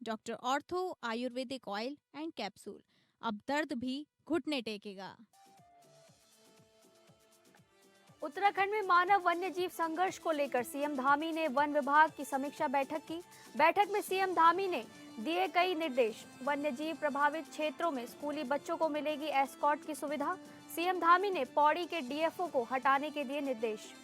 Doctor ortho Ayurvedic oil and capsule. अब दर्द भी घुटने टेकेगा। उत्तराखंड में मानव वन्य जीव संघर्ष को लेकर सीएम धामी ने वन विभाग की समीक्षा बैठक की। बैठक में सीएम धामी ने दिए कई निर्देश। वन्य जीव प्रभावित क्षेत्रों में स्कूली बच्चों को मिलेगी एस्कॉर्ट की सुविधा। सीएम धामी ने पौड़ी के डीएफओ को हटाने के दिए निर्देश।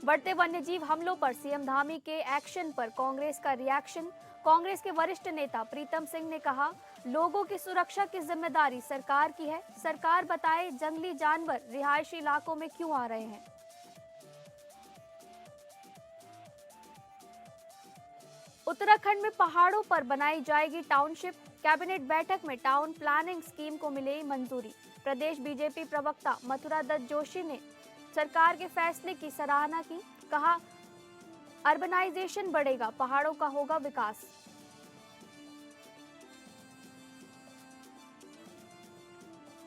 बढ़ते वन्यजीव हमलों पर सीएम धामी के एक्शन पर कांग्रेस का रिएक्शन। कांग्रेस के वरिष्ठ नेता प्रीतम सिंह ने कहा, लोगों की सुरक्षा की जिम्मेदारी सरकार की है। सरकार बताए जंगली जानवर रिहायशी इलाकों में क्यों आ रहे हैं। उत्तराखंड में पहाड़ों पर बनाई जाएगी टाउनशिप। कैबिनेट बैठक में टाउन प्लानिंग स्कीम को मिली मंजूरी। प्रदेश बीजेपी प्रवक्ता मथुरा दत्त जोशी ने सरकार के फैसले की सराहना की। कहा, अर्बनाइजेशन बढ़ेगा, पहाड़ों का होगा विकास।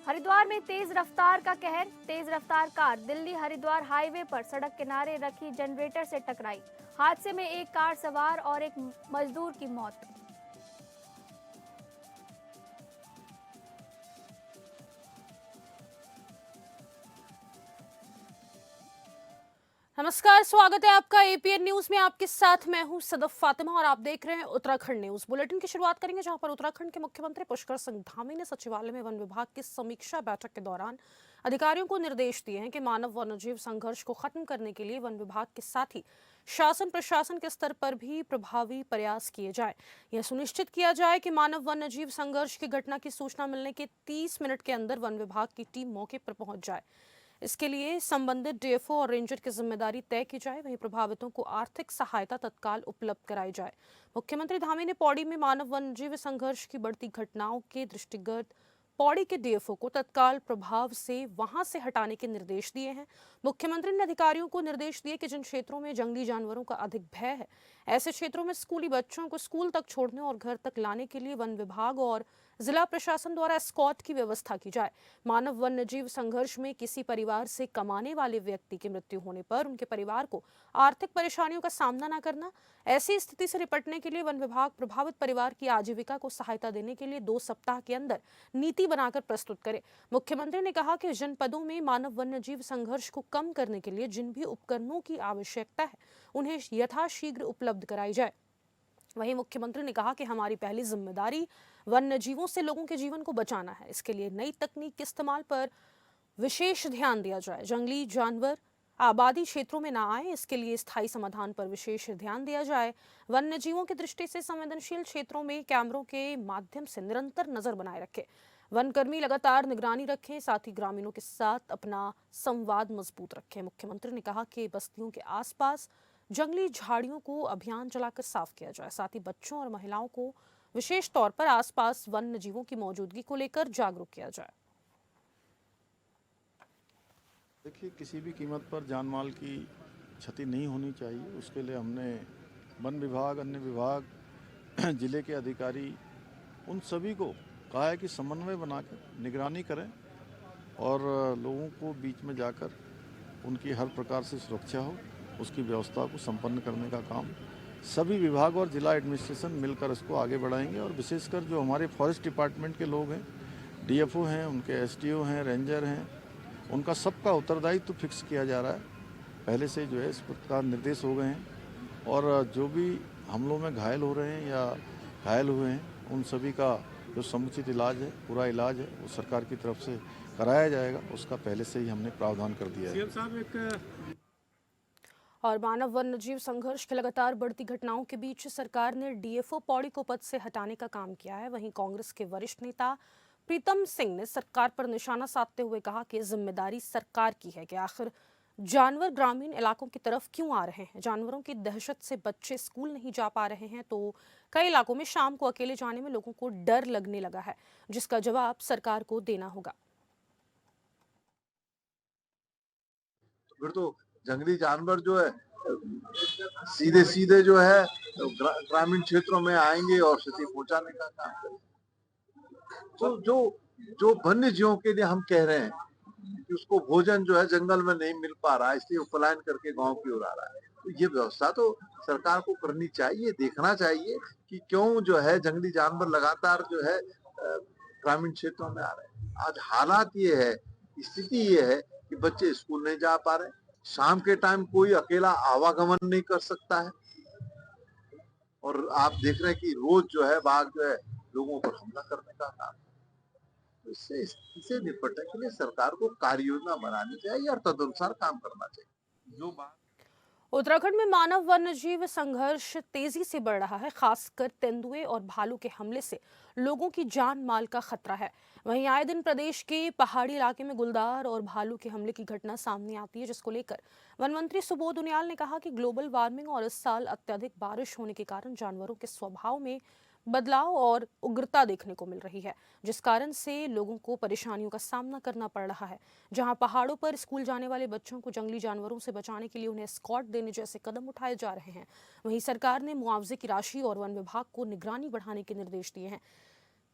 हरिद्वार में तेज रफ्तार का कहर। तेज रफ्तार कार दिल्ली हरिद्वार हाईवे पर सड़क किनारे रखी जनरेटर से टकराई। हादसे में एक कार सवार और एक मजदूर की मौत। नमस्कार, स्वागत है आपका एपीएन न्यूज में। आपके साथ मैं हूं सदफ फातिमा और आप देख रहे हैं उत्तराखंड न्यूज। बुलेटिन की शुरुआत करेंगे जहां पर उत्तराखंड के मुख्यमंत्री पुष्कर सिंह धामी ने सचिवालय में वन विभाग की समीक्षा बैठक के दौरान अधिकारियों को निर्देश दिए हैं कि मानव वन्यजीव संघर्ष को खत्म करने के लिए वन विभाग के साथ ही शासन प्रशासन के स्तर पर भी प्रभावी प्रयास किए जाए। यह सुनिश्चित किया जाए कि मानव वन्यजीव संघर्ष की घटना की सूचना मिलने के 30 मिनट के अंदर वन विभाग की टीम मौके पर पहुंच जाए। इसके लिए संबंधित डीएफओ और रेंजर की जिम्मेदारी तय की जाए। वहीं प्रभावितों को आर्थिक सहायता तत्काल उपलब्ध कराई जाए। मुख्यमंत्री धामी ने पौड़ी में मानव वन्यजीव संघर्ष की बढ़ती घटनाओं के दृष्टिगत पौड़ी के डीएफओ को तत्काल प्रभाव से वहां से हटाने के निर्देश दिए हैं। मुख्यमंत्री ने अधिकारियों को निर्देश दिए कि जिन क्षेत्रों में जंगली जानवरों का अधिक भय है, ऐसे क्षेत्रों में स्कूली बच्चों को स्कूल तक छोड़ने और घर तक लाने के लिए वन विभाग और जिला प्रशासन द्वारा एस्कॉर्ट की व्यवस्था की जाए। मानव वन्यजीव संघर्ष में किसी परिवार से कमाने वाले व्यक्ति की मृत्यु होने पर उनके परिवार को आर्थिक परेशानियों का सामना न करना। ऐसी स्थिति से निपटने के लिए वन विभाग प्रभावित परिवार की आजीविका को सहायता देने के लिए 2 सप्ताह के अंदर नीति बनाकर प्रस्तुत करे। मुख्यमंत्री ने कहा कि जनपदों में मानव वन्यजीव संघर्ष को कम करने के लिए जिन भी उपकरणों की आवश्यकता है उन्हें यथाशीघ्र उपलब्ध कराई जाए। वहीं मुख्यमंत्री ने कहा कि हमारी पहली जिम्मेदारी वन्य जीवों से लोगों के जीवन को बचाना है। इसके लिए नई तकनीक के इस्तेमाल पर विशेष ध्यान दिया जाए। जंगली जानवर आबादी क्षेत्रों में ना आए, इसके लिए स्थायी समाधान पर विशेष ध्यान दिया जाए। वन्य जीवों की दृष्टि से संवेदनशील क्षेत्रों में कैमरों के माध्यम से निरंतर नजर बनाए रखें। वनकर्मी लगातार निगरानी रखें, साथ ही ग्रामीणों के साथ अपना संवाद मजबूत रखें। मुख्यमंत्री ने कहा कि बस्तियों के आसपास जंगली झाड़ियों को अभियान चलाकर साफ किया जाए। साथ ही बच्चों और महिलाओं को विशेष तौर पर आसपास वन्य जीवों की मौजूदगी को लेकर जागरूक किया जाए। देखिए, किसी भी कीमत पर जान माल की क्षति नहीं होनी चाहिए। उसके लिए हमने वन विभाग, अन्य विभाग, जिले के अधिकारी, उन सभी को कहा है कि समन्वय बनाकर निगरानी करें और लोगों को बीच में जाकर उनकी हर प्रकार से सुरक्षा हो, उसकी व्यवस्था को संपन्न करने का काम सभी विभाग और जिला एडमिनिस्ट्रेशन मिलकर इसको आगे बढ़ाएंगे। और विशेषकर जो हमारे फॉरेस्ट डिपार्टमेंट के लोग हैं, डीएफओ हैं, उनके एसडीओ हैं, रेंजर हैं, उनका सबका उत्तरदायित्व फिक्स किया जा रहा है। पहले से जो है इस प्रकार निर्देश हो गए हैं और जो भी हमलों में घायल हो रहे हैं या घायल हुए हैं, उन सभी का जो समुचित इलाज है, पूरा इलाज है, वो सरकार की तरफ से कराया जाएगा। उसका पहले से ही हमने प्रावधान कर दिया है। और मानव वन्यजीव संघर्ष के लगातार बढ़ती घटनाओं के बीच सरकार ने डीएफओ पौड़ी को पद से हटाने का काम किया है। वहीं कांग्रेस के वरिष्ठ नेता प्रीतम सिंह ने सरकार पर निशाना साधते हुए कहा कि जिम्मेदारी सरकार की है कि आखिर जानवर ग्रामीण इलाकों की तरफ क्यों आ रहे हैं। जानवरों की दहशत से बच्चे स्कूल नहीं जा पा रहे हैं, तो कई इलाकों में शाम को अकेले जाने में लोगों को डर लगने लगा है, जिसका जवाब सरकार को देना होगा। फिर तो जंगली जानवर जो है सीधे सीधे जो है ग्रामीण क्षेत्रों में आएंगे और क्षति पहुंचाने का काम करेंगे। तो जो वन्य जीवों के लिए हम कह रहे हैं कि उसको भोजन जो है जंगल में नहीं मिल पा रहा है, इसलिए वो पलायन करके गांव की ओर आ रहा है, तो ये व्यवस्था तो सरकार को करनी चाहिए, देखना चाहिए कि क्यों जो है जंगली जानवर लगातार जो है ग्रामीण क्षेत्रों में आ रहे हैं। आज हालात ये है, स्थिति ये है कि बच्चे स्कूल नहीं जा पा रहे, शाम के टाइम कोई अकेला आवागमन नहीं कर सकता है और आप देख रहे हैं कि रोज जो है बाघ जो है लोगों पर हमला करने का काम। तो इससे निपटने के लिए सरकार को कार्य योजना बनानी चाहिए और तदनुसार काम करना चाहिए। जो बात उत्तराखंड में मानव वन्यजीव संघर्ष तेजी से बढ़ रहा है। खासकर तेंदुए और भालू के हमले से लोगों की जान माल का खतरा है। वहीं आए दिन प्रदेश के पहाड़ी इलाके में गुलदार और भालू के हमले की घटना सामने आती है, जिसको लेकर वन मंत्री सुबोध उनियाल ने कहा कि ग्लोबल वार्मिंग और इस साल अत्यधिक बारिश होने के कारण जानवरों के स्वभाव में बदलाव और उग्रता देखने को मिल रही है, जिस कारण से लोगों को परेशानियों का सामना करना पड़ रहा है। जहां पहाड़ों पर स्कूल जाने वाले बच्चों को जंगली जानवरों से बचाने के लिए उन्हें एस्कॉर्ट देने जैसे कदम उठाए जा रहे हैं। वहीं सरकार ने मुआवजे की राशि और वन विभाग को निगरानी बढ़ाने के निर्देश दिए हैं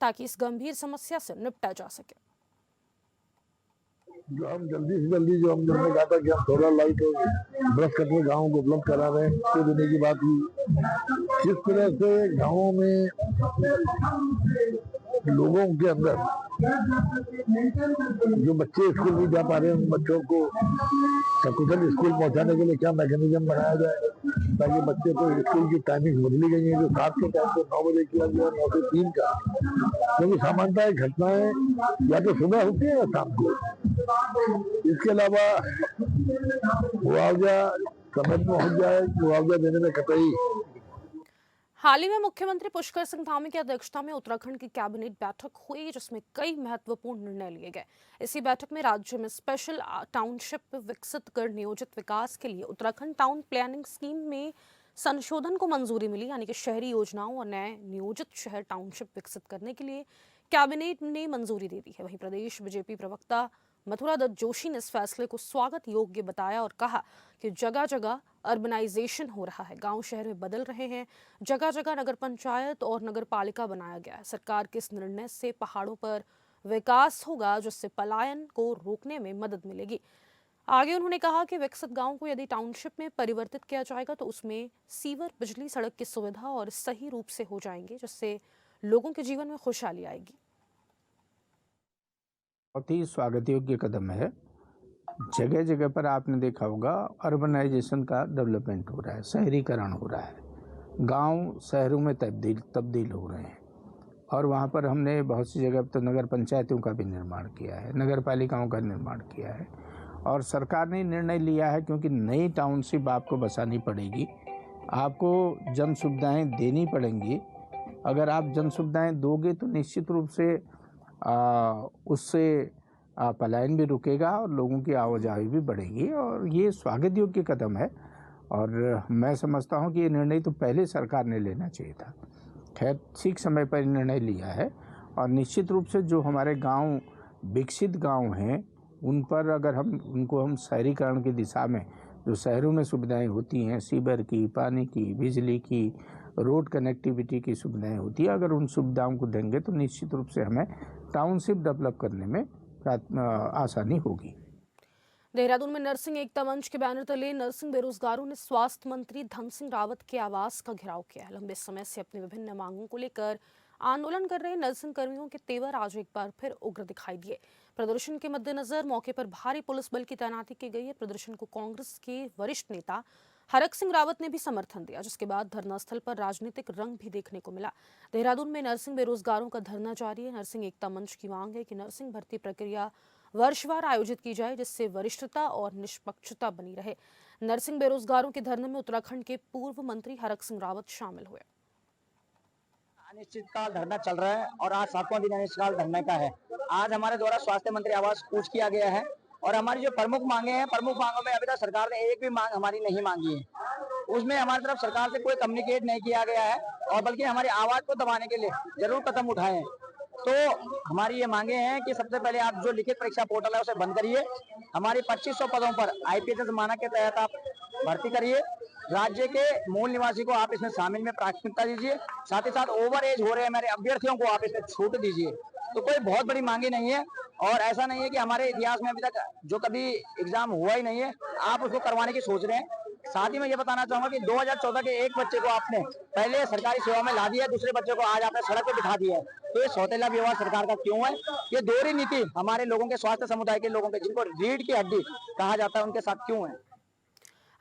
ताकि इस गंभीर समस्या से निपटा जा सके। जो हम जल्दी से जल्दी जो हमने कहा था कि हम सोलर लाइट और ब्रश कटर गाँव को उपलब्ध करा रहे हैं, उसको देने की बात हुई। जिस तरह से गाँवों में लोगों के अंदर जो बच्चे स्कूल नहीं जा पा रहे हैं, उन बच्चों को सकुशल स्कूल पहुंचाने के लिए क्या मैकेनिज्म बनाया जाए ताकि बच्चे को स्कूल की टाइमिंग बदली गई है, जो 7 के टाइम से 9 बजे किया गया 9 से 3 का, क्योंकि सामान्यतः घटनाएं या तो सुबह होती है या शाम को। इसके अलावा मुआवजा समय में हो जाए, मुआवजा देने में कतई। हाल ही में मुख्यमंत्री पुष्कर सिंह धामी की अध्यक्षता में उत्तराखंड की कैबिनेट बैठक हुई, जिसमें कई महत्वपूर्ण निर्णय लिए गए। इसी बैठक में राज्य में स्पेशल टाउनशिप विकसित कर नियोजित विकास के लिए उत्तराखंड टाउन प्लानिंग स्कीम में संशोधन को मंजूरी मिली, यानी कि शहरी योजनाओं और नए नियोजित शहर टाउनशिप विकसित करने के लिए कैबिनेट ने मंजूरी दे दी है। वहीं प्रदेश बीजेपी प्रवक्ता मथुरा दत्त जोशी ने इस फैसले को स्वागत योग्य बताया और कहा कि जगह जगह अर्बनाइजेशन हो रहा है, गांव शहर में बदल रहे हैं, जगह जगह नगर पंचायत और नगर पालिका बनाया गया है। सरकार के इस निर्णय से पहाड़ों पर विकास होगा, जिससे पलायन को रोकने में मदद मिलेगी। आगे उन्होंने कहा कि विकसित गांव को यदि टाउनशिप में परिवर्तित किया जाएगा तो उसमें सीवर, बिजली, सड़क की सुविधा और सही रूप से हो जाएंगे, जिससे लोगों के जीवन में खुशहाली आएगी। बहुत ही स्वागत योग्य कदम है। जगह जगह पर आपने देखा होगा अर्बनाइजेशन का डेवलपमेंट हो रहा है, शहरीकरण हो रहा है, गांव शहरों में तब्दील हो रहे हैं और वहां पर हमने बहुत सी जगह तो नगर पंचायतों का भी निर्माण किया है, नगर पालिकाओं का निर्माण किया है और सरकार ने निर्णय लिया है क्योंकि नई टाउनशिप आपको बसानी पड़ेगी, आपको जन सुविधाएँ देनी पड़ेंगी। अगर आप जन सुविधाएँ दोगे तो निश्चित रूप से उससे पलायन भी रुकेगा और लोगों की आवाजाही भी बढ़ेगी और ये स्वागत योग्य कदम है और मैं समझता हूँ कि ये निर्णय तो पहले सरकार ने लेना चाहिए था। खैर ठीक समय पर निर्णय लिया है और निश्चित रूप से जो हमारे गांव विकसित गांव हैं उन पर अगर हम शहरीकरण की दिशा में जो शहरों में सुविधाएं होती हैं, सीवर की, पानी की, बिजली की, रोड कनेक्टिविटी की सुविधाएं होती है, अगर उन सुविधाओं को देंगे तो निश्चित रूप से हमें टाउनशिप डेवलप करने में आसानी होगी। देहरादून में नर्सिंग एकता मंच के बैनर तले नर्सिंग बेरोजगारों ने स्वास्थ्य मंत्री धन सिंह रावत के आवास का घेराव किया। लंबे समय से अपनी विभिन्न मांगों को लेकर आंदोलन कर रहे नर्सिंग कर्मियों के तेवर आज एक बार फिर उग्र दिखाई दिए। प्रदर्शन के मद्देनजर मौके पर भारी पुलिस बल की तैनाती की गई है। प्रदर्शन को कांग्रेस के वरिष्ठ नेता हरक सिंह रावत ने भी समर्थन दिया, जिसके बाद धरना स्थल पर राजनीतिक रंग भी देखने को मिला। देहरादून में नर्सिंग बेरोजगारों का धरना जारी है। नर्सिंग एकता मंच की मांग है कि नर्सिंग भर्ती प्रक्रिया वर्षवार आयोजित की जाए, जिससे वरिष्ठता और निष्पक्षता बनी रहे। नर्सिंग बेरोजगारों के धरने में उत्तराखंड के पूर्व मंत्री हरक सिंह रावत शामिल हुए। अनिश्चितकाल धरना चल रहा है और आज 7वां दिन अनिश्चितकाल धरने का है। आज हमारे द्वारा स्वास्थ्य मंत्री आवास कूच किया गया है और हमारी जो प्रमुख मांगे हैं, प्रमुख मांगों में अभी तक सरकार ने एक भी मांग हमारी नहीं मांगी है। उसमें हमारी तरफ सरकार से कोई कम्युनिकेट नहीं किया गया है और बल्कि हमारी आवाज को दबाने के लिए जरूर कदम उठाए हैं। तो हमारी ये मांगे हैं कि सबसे पहले आप जो लिखित परीक्षा पोर्टल है उसे बंद करिए, हमारी 2500 पदों पर IPSS मानक के तहत आप भर्ती करिए, राज्य के मूल निवासी को आप इसमें शामिल में प्राथमिकता दीजिए, साथ ही साथ ओवर एज हो रहे हमारे अभ्यर्थियों को आप इसमें छूट दीजिए। तो कोई बहुत बड़ी मांगे नहीं है और ऐसा नहीं है कि हमारे इतिहास में अभी तक जो कभी एग्जाम हुआ ही नहीं है आप उसको करवाने की सोच रहे हैं। साथ ही मैं ये बताना चाहूंगा कि 2014 के एक बच्चे को आपने पहले सरकारी सेवा में ला दिया, दूसरे बच्चे को आज आपने सड़क पे बिठा दिया है। तो ये सौतेला व्यवहार सरकार का क्यों है? ये दोहरी नीति हमारे लोगों के, स्वास्थ्य समुदाय के लोगों के, जिनको रीढ़ की हड्डी कहा जाता है, उनके साथ क्यों है?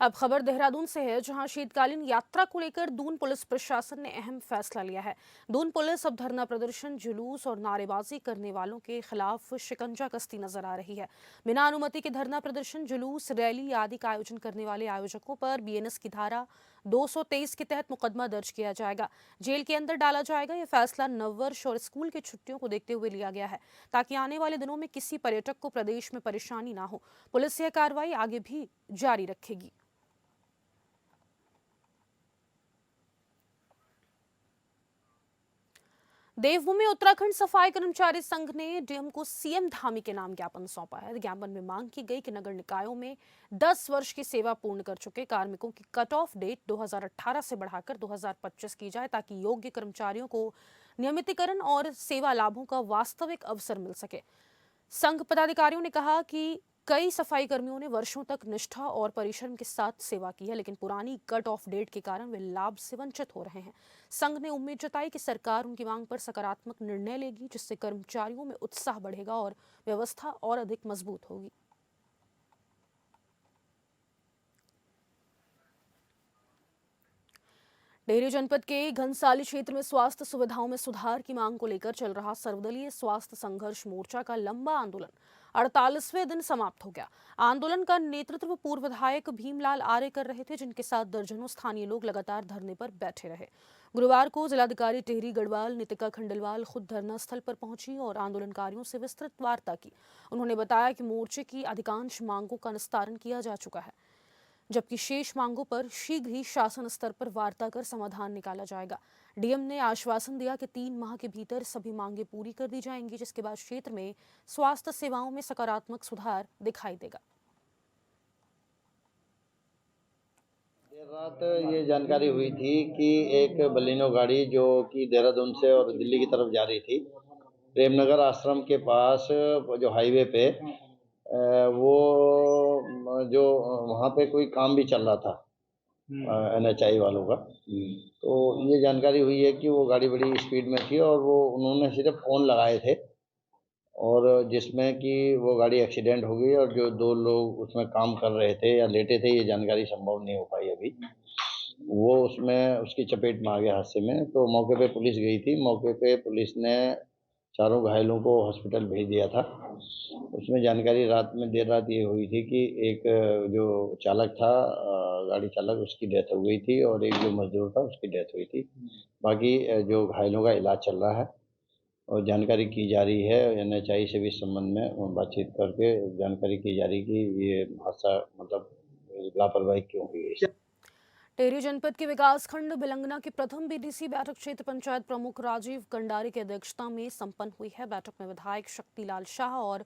अब खबर देहरादून से है, जहां शीतकालीन यात्रा को लेकर दून पुलिस प्रशासन ने अहम फैसला लिया है। दून पुलिस अब धरना प्रदर्शन, जुलूस और नारेबाजी करने वालों के खिलाफ शिकंजा कसती नजर आ रही है। बिना अनुमति के धरना प्रदर्शन, जुलूस, रैली आदि का आयोजन करने वाले आयोजकों पर बीएनएस की धारा 223 के तहत मुकदमा दर्ज किया जाएगा, जेल के अंदर डाला जाएगा। यह फैसला नववर्ष और स्कूल की छुट्टियों को देखते हुए लिया गया है, ताकि आने वाले दिनों में किसी पर्यटक को प्रदेश में परेशानी ना हो। पुलिस यह कार्रवाई आगे भी जारी रखेगी। देवभूमि उत्तराखंड सफाई कर्मचारी संघ ने डीएम को सीएम धामी के नाम ज्ञापन सौंपा है। ज्ञापन में मांग की गई कि नगर निकायों में 10 वर्ष की सेवा पूर्ण कर चुके कार्मिकों की कट ऑफ डेट 2018 से बढ़ाकर 2025 की जाए, ताकि योग्य कर्मचारियों को नियमितीकरण और सेवा लाभों का वास्तविक अवसर मिल सके। संघ पदाधिकारियों ने कहा कि कई सफाई कर्मियों ने वर्षों तक निष्ठा और परिश्रम के साथ सेवा की है, लेकिन पुरानी कट ऑफ डेट के कारण वे लाभ से वंचित हो रहे हैं। संघ ने उम्मीद जताई कि सरकार उनकी मांग पर सकारात्मक निर्णय लेगी, जिससे कर्मचारियों में उत्साह बढ़ेगा और व्यवस्था और अधिक मजबूत होगी। टिहरी जनपद के घनसाली क्षेत्र में स्वास्थ्य सुविधाओं में सुधार की मांग को लेकर चल रहा सर्वदलीय स्वास्थ्य संघर्ष मोर्चा का लंबा आंदोलन 48वें दिन समाप्त हो गया। आंदोलन का नेतृत्व पूर्व विधायक भीमलाल आर्य कर रहे थे, जिनके साथ दर्जनों स्थानीय लोग लगातार धरने पर बैठे रहे। गुरुवार को जिलाधिकारी टिहरी गढ़वाल नितिका खंडेलवाल खुद धरना स्थल पर पहुंची और आंदोलनकारियों से विस्तृत वार्ता की। उन्होंने बताया कि मोर्चे की अधिकांश मांगों का निस्तारण किया जा चुका है, जबकि शेष मांगों पर शीघ्र ही शासन स्तर पर वार्ता कर समाधान निकाला जाएगा। डीएम ने आश्वासन दिया कि 3 माह के भीतर सभी मांगें पूरी कर दी जाएंगी, जिसके बाद क्षेत्र में स्वास्थ्य सेवाओं में सकारात्मक सुधार दिखाई देगा। देर रात ये जानकारी हुई थी कि एक बलिनो गाड़ी जो कि देहरादून से और दिल्ली की तरफ जा रही थी, प्रेमनगर आश्रम के पास जो हाईवे पे वो जो वहाँ पे कोई काम भी चल रहा था NHI वालों का। तो ये जानकारी हुई है कि वो गाड़ी बड़ी स्पीड में थी और वो उन्होंने सिर्फ फ़ोन लगाए थे, और जिसमें कि वो गाड़ी एक्सीडेंट हो गई और जो 2 लोग उसमें काम कर रहे थे या लेटे थे, ये जानकारी संभव नहीं हो पाई अभी। वो उसमें उसकी चपेट में आ गया हादसे में। तो मौके पे पुलिस गई थी। मौके पे पुलिस ने चारों घायलों को हॉस्पिटल भेज दिया था। उसमें जानकारी रात में देर रात ये हुई थी कि एक जो चालक था, गाड़ी चालक, उसकी डेथ हो गई थी और एक जो मजदूर था उसकी डेथ हुई थी। बाकी जो घायलों का इलाज चल रहा है और जानकारी की जा रही है। NHI से भी इस संबंध में बातचीत करके जानकारी की जा रही कि ये हादसा मतलब लापरवाही क्यों हुई है। टिहरी जनपद के विकासखंड भिलंगना की प्रथम बीडीसी बैठक क्षेत्र पंचायत प्रमुख राजीव कंडारी की अध्यक्षता में संपन्न हुई है। बैठक में विधायक शक्तिलाल शाह और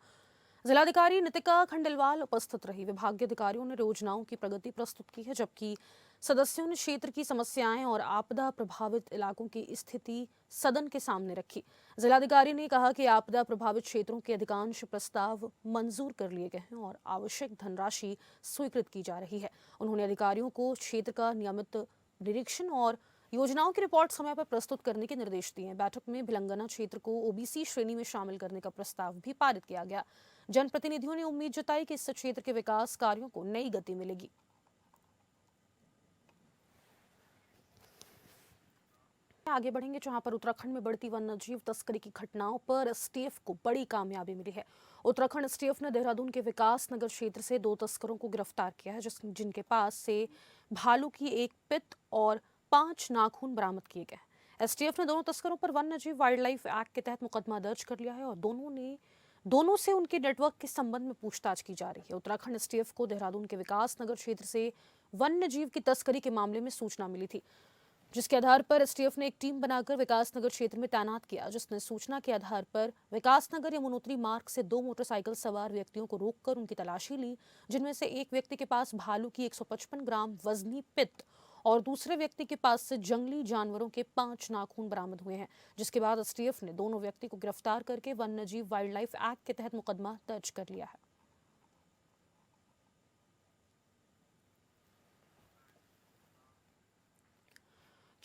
जिलाधिकारी नितिका खंडेलवाल उपस्थित रही। विभागीय अधिकारियों ने योजनाओं की प्रगति प्रस्तुत की है, जबकि सदस्यों ने क्षेत्र की समस्याएं और आपदा प्रभावित इलाकों की स्थिति सदन के सामने रखी। जिलाधिकारी ने कहा कि आपदा प्रभावित क्षेत्रों के अधिकांश प्रस्ताव मंजूर कर लिए गए हैं और आवश्यक धनराशि स्वीकृत की जा रही है। उन्होंने अधिकारियों को क्षेत्र का नियमित निरीक्षण और योजनाओं की रिपोर्ट समय पर प्रस्तुत करने के निर्देश दिए। बैठक में भिलंगना क्षेत्र को OBC श्रेणी में शामिल करने का प्रस्ताव भी पारित किया गया। जनप्रतिनिधियों ने उम्मीद जताई कि इससे क्षेत्र के विकास कार्यों को नई गति मिलेगी। आगे बढ़ेंगे, जहां पर उत्तराखंड में बढ़ती वन्यजीव तस्करी की घटनाओं पर STF को बड़ी कामयाबी मिली है। उत्तराखंड STF ने देहरादून के विकास नगर क्षेत्र से 2 तस्करों को गिरफ्तार किया है, जिनके पास से भालू की 1 पित और 5 नाखून बरामद किए गए हैं। STF ने दोनों तस्करों पर वन्यजीव वाइल्ड लाइफ एक्ट के तहत मुकदमा दर्ज कर लिया है और दोनों से उनके नेटवर्क के संबंध में पूछताछ की जा रही है। उत्तराखंड STF को देहरादून के विकास नगर क्षेत्र से वन्यजीव की तस्करी के मामले में सूचना मिली थी, जिसके आधार पर STF ने एक टीम बनाकर विकास नगर क्षेत्र में तैनात किया, जिसने सूचना के आधार पर विकास नगर यमुनोत्री मार्ग से 2 मोटरसाइकिल सवार व्यक्तियों को रोककर उनकी तलाशी ली, जिनमें से एक व्यक्ति के पास भालू की 155 ग्राम वजनी पित और दूसरे व्यक्ति के पास से जंगली जानवरों के 5 नाखून बरामद हुए हैं। जिसके बाद STF ने दोनों व्यक्ति को गिरफ्तार करके वन्यजीव वाइल्ड लाइफ एक्ट के तहत मुकदमा दर्ज कर लिया है।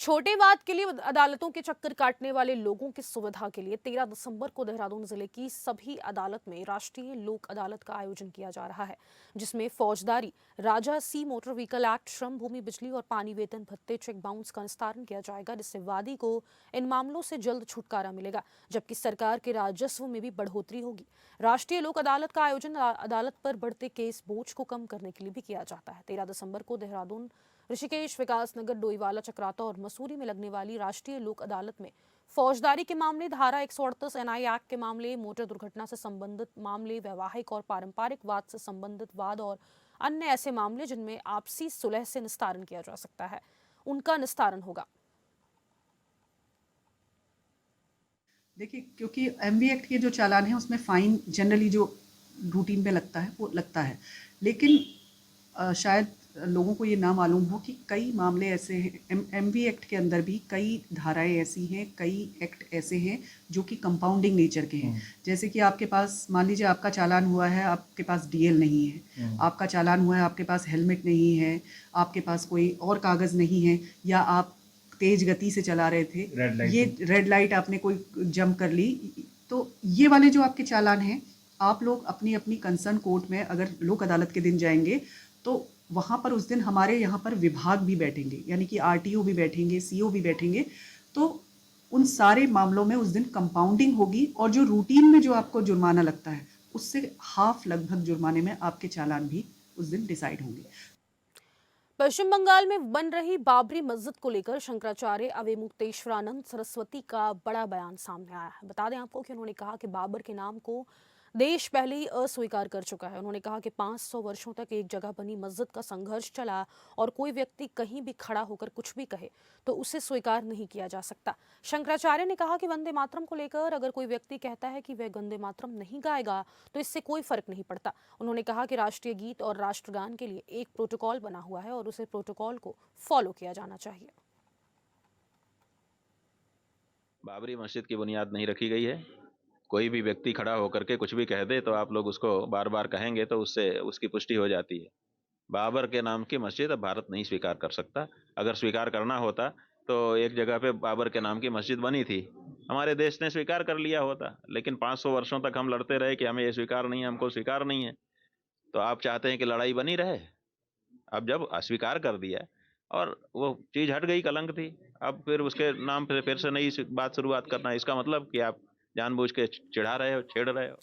छोटे वाद के लिए अदालतों के चक्कर काटने वाले लोगों की सुविधा के लिए 13 दिसंबर को देहरादून जिले की सभी अदालत में राष्ट्रीय लोक अदालत का आयोजन किया जा रहा है, जिसमें फौजदारी, राजा सी मोटर व्हीकल एक्ट, श्रम, भूमि, बिजली और पानी, वेतन भत्ते, चेक बाउंस का निस्तारण किया जाएगा, जिससे वादी को इन मामलों से जल्द छुटकारा मिलेगा, जबकि सरकार के राजस्व में भी बढ़ोतरी होगी। राष्ट्रीय लोक अदालत का आयोजन अदालत पर बढ़ते केस बोझ को कम करने के लिए भी किया जाता है। 13 दिसंबर को देहरादून, ऋषिकेश, विकासनगर, डोईवाला, चक्राता और मसूरी में लगने वाली राष्ट्रीय लोक अदालत में फौजदारी के मामले, धारा 138 एनआई एक्ट के मामले, मोटर दुर्घटना से संबंधित मामले, वैवाहिक और पारंपरिक वाद से संबंधित वाद और अन्य ऐसे मामले जिनमें आपसी सुलह से निस्तारण किया जा सकता है, उनका निस्तारण होगा। देखिए, क्योंकि एमवी एक्ट के जो चालान है उसमें फाइन जनरली जो रूटीन पे लगता है वो लगता है, लेकिन शायद लोगों को ये ना मालूम हो कि कई मामले ऐसे हैं, एमवी एक्ट के अंदर भी कई धाराएं ऐसी हैं, कई एक्ट ऐसे हैं जो कि कंपाउंडिंग नेचर के हैं। जैसे कि आपके पास, मान लीजिए आपका चालान हुआ है, आपके पास डीएल नहीं है, आपका चालान हुआ है, आपके पास हेलमेट नहीं है, आपके पास कोई और कागज़ नहीं है, या आप तेज गति से चला रहे थे, ये रेड लाइट आपने कोई जंप कर ली, तो ये वाले जो आपके चालान हैं, आप लोग अपनी अपनी कंसर्न कोर्ट में अगर लोक अदालत के दिन जाएंगे तो वहाँ पर उस दिन हमारे यहाँ पर विभाग भी बैठेंगे, यानी कि आरटीओ भी बैठेंगे, सीओ भी बैठेंगे, तो उन सारे मामलों में उस दिन कंपाउंडिंग होगी और जो रूटीन में जो आपको जुर्माना लगता है उससे हाफ लगभग जुर्माने में आपके चालान भी उस दिन डिसाइड होंगे। पश्चिम बंगाल में बन रही बाबरी मस्जिद को लेकर शंकराचार्य अवमुक्तेश्वरानंद सरस्वती का बड़ा बयान सामने आया है। बता दें आपको कि उन्होंने कहा कि बाबर के नाम को देश पहले ही अस्वीकार कर चुका है। उन्होंने कहा कि 500 वर्षों तक एक जगह बनी मस्जिद का संघर्ष चला और कोई व्यक्ति कहीं भी खड़ा होकर कुछ भी कहे तो उसे स्वीकार नहीं किया जा सकता। शंकराचार्य ने कहा कि वंदे मातरम को लेकर अगर कोई व्यक्ति कहता है कि वह वंदे मातरम नहीं गाएगा तो इससे कोई फर्क नहीं पड़ता। उन्होंने कहा कि राष्ट्रीय गीत और राष्ट्रगान के लिए एक प्रोटोकॉल बना हुआ है और उसे प्रोटोकॉल को फॉलो किया जाना चाहिए। बाबरी मस्जिद की बुनियाद नहीं रखी गई है। कोई भी व्यक्ति खड़ा होकर के कुछ भी कह दे तो आप लोग उसको बार बार कहेंगे तो उससे उसकी पुष्टि हो जाती है। बाबर के नाम की मस्जिद अब भारत नहीं स्वीकार कर सकता। अगर स्वीकार करना होता तो एक जगह पे बाबर के नाम की मस्जिद बनी थी, हमारे देश ने स्वीकार कर लिया होता, लेकिन 500 वर्षों तक हम लड़ते रहे कि हमें ये स्वीकार नहीं है, हमको स्वीकार नहीं है। तो आप चाहते हैं कि लड़ाई बनी रहे? अब जब अस्वीकार कर दिया और वो चीज़ हट गई, कलंक थी, अब फिर उसके नाम पे फिर से नई बात शुरुआत करना, इसका मतलब कि आप जानबूझ के चिढ़ा रहे हो, छेड़ रहे हो।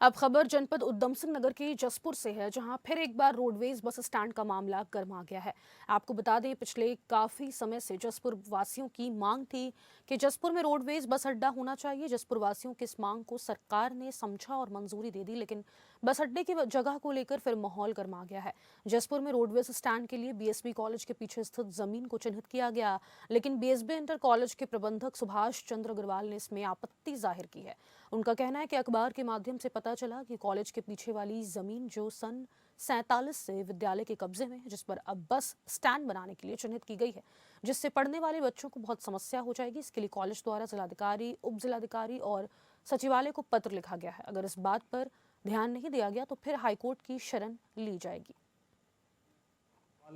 अब खबर जनपद उधम सिंह नगर के जसपुर से है, जहां फिर एक बार रोडवेज बस स्टैंड का मामला गर्मा गया है। आपको बता दें, पिछले काफी समय से जसपुर वासियों की मांग थी कि जसपुर में रोडवेज बस अड्डा होना चाहिए। जसपुर वासियों की इस मांग को सरकार ने समझा और मंजूरी दे दी, लेकिन बस अड्डे की जगह को लेकर फिर माहौल गर्मा गया है। जसपुर में रोडवेज स्टैंड के लिए बीएसबी कॉलेज के पीछे स्थित जमीन को चिन्हित किया गया, लेकिन बीएसबी इंटर कॉलेज के प्रबंधक सुभाष चंद्र अग्रवाल ने इसमें आपत्ति जाहिर की है। उनका कहना है कि अखबार के माध्यम से पता चला कि कॉलेज के पीछे वाली जमीन जो सन 47 से विद्यालय के कब्जे में है, जिस पर अब बस स्टैंड बनाने के लिए चिन्हित की गई है, जिससे पढ़ने वाले बच्चों को बहुत समस्या हो जाएगी। इसके लिए कॉलेज द्वारा जिलाधिकारी, उप जिलाधिकारी और सचिवालय को पत्र लिखा गया है। अगर इस बात पर ध्यान नहीं दिया गया तो फिर हाईकोर्ट की शरण ली जाएगी।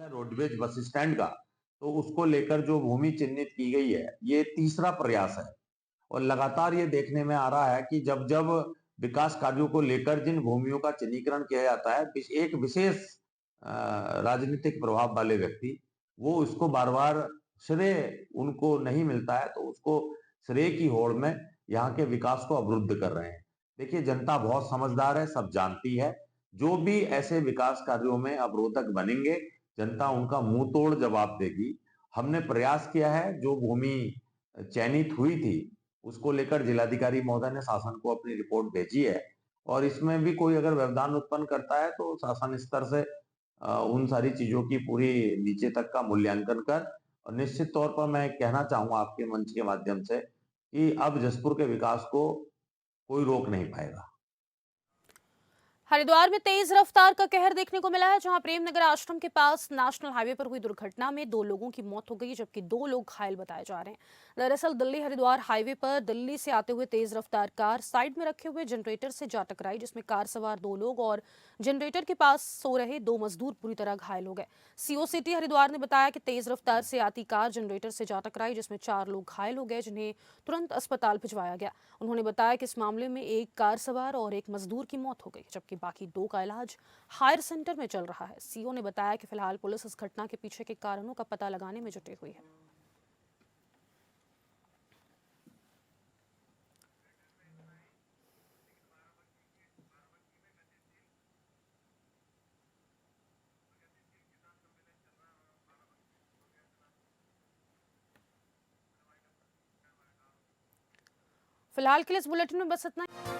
रोडवेज बस स्टैंड का, तो उसको लेकर जो भूमि चिन्हित की गई है, ये तीसरा प्रयास है और लगातार ये देखने में आ रहा है कि जब जब विकास कार्यों को लेकर जिन भूमियों का चिन्हीकरण किया जाता है, एक विशेष राजनीतिक प्रभाव वाले व्यक्ति वो उसको बार बार श्रेय उनको नहीं मिलता है, तो उसको श्रेय की होड़ में यहाँ के विकास को अवरुद्ध कर रहे हैं। देखिए, जनता बहुत समझदार है, सब जानती है। जो भी ऐसे विकास कार्यों में अवरोधक बनेंगे, जनता उनका मुंह तोड़ जवाब देगी। हमने प्रयास किया है, जो भूमि चयनित हुई थी उसको लेकर जिलाधिकारी महोदय ने शासन को अपनी रिपोर्ट भेजी है और इसमें भी कोई अगर व्यवधान उत्पन्न करता है तो शासन स्तर से उन सारी चीजों की पूरी नीचे तक का मूल्यांकन कर, और निश्चित तौर पर मैं कहना चाहूंगा आपके मंच के माध्यम से कि अब जसपुर के विकास को कोई रोक नहीं पाएगा। हरिद्वार में तेज रफ्तार का कहर देखने को मिला है, जहां प्रेमनगर आश्रम के पास नेशनल हाईवे पर हुई दुर्घटना में 2 लोगों की मौत हो गई, जबकि 2 लोग घायल बताए जा रहे हैं। दरअसल दिल्ली हरिद्वार हाईवे पर दिल्ली से आते हुए तेज रफ्तार कार साइड में रखे हुए जनरेटर से जा टकराई, जिसमें कार सवार 2 लोग और जनरेटर के पास सो रहे 2 मजदूर पूरी तरह घायल हो गए। सीओ सिटी हरिद्वार ने बताया कि तेज रफ्तार से आती कार जनरेटर से जा टकराई, जिसमें 4 लोग घायल हो गए, जिन्हें तुरंत अस्पताल भिजवाया गया। उन्होंने बताया कि इस मामले में एक कार सवार और एक मजदूर की मौत हो गई, जबकि बाकी 2 का इलाज हायर सेंटर में चल रहा है। सीओ ने बताया कि फिलहाल पुलिस इस घटना के पीछे के कारणों का पता लगाने में जुटी हुई है। फिलहाल के लिए इस बुलेटिन में बस इतना ही।